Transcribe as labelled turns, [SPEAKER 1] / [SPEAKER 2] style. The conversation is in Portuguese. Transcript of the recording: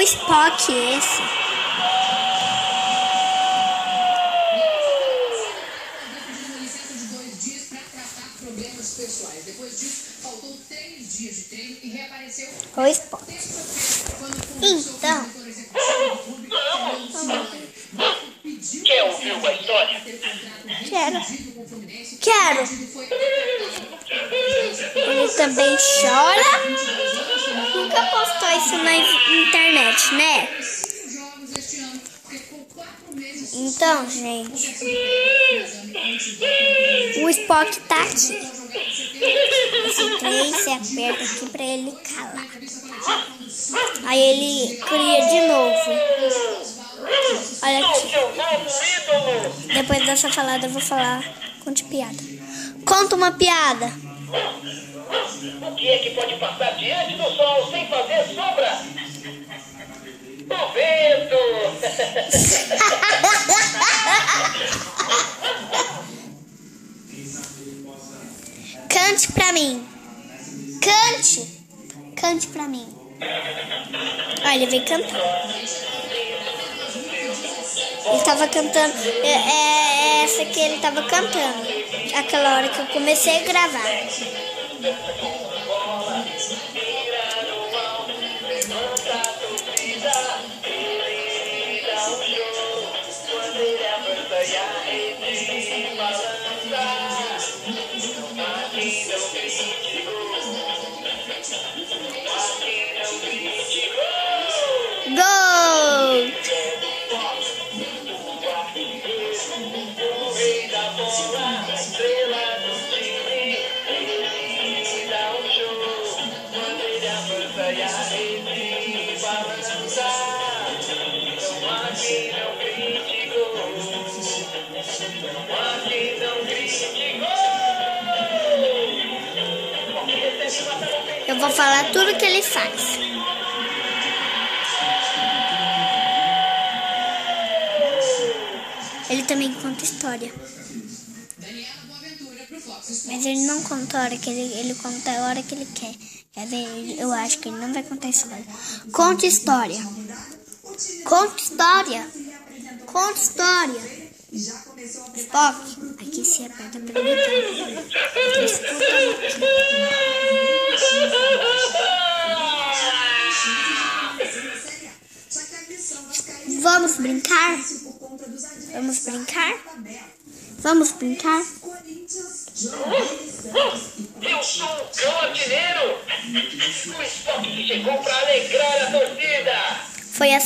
[SPEAKER 1] o Spock esse. O Spock. Então.
[SPEAKER 2] Quer ouvir uma história?
[SPEAKER 1] Quero. Ele também chora. Nunca postou isso na internet, né? Então, gente, o Spock tá aqui. Esse 3 você aperta aqui pra ele calar. Aí ele cria de novo. Olha aqui. Depois dessa falada eu vou falar. Conte piada. Conta uma piada.
[SPEAKER 2] O que é que pode passar diante do sol sem fazer sombra? O vento!
[SPEAKER 1] Cante pra mim. Cante. Cante pra mim. Olha, ele veio cantar. Ele tava cantando. Essa que ele tava cantando. Aquela hora que eu comecei a gravar. Gol! Eu vou falar tudo que ele faz. Ele também conta história. Mas ele não conta a hora que ele conta a hora que ele quer. Quer ver? Eu acho que ele não vai contar história. Conta história. Conta história. Conta história. Spock, aqui se aperta pra ele. Vamos brincar? Vamos brincar? Vamos brincar?
[SPEAKER 2] Eu sou o cão artilheiro! O Spock que chegou pra alegrar a torcida!
[SPEAKER 1] Foi assim.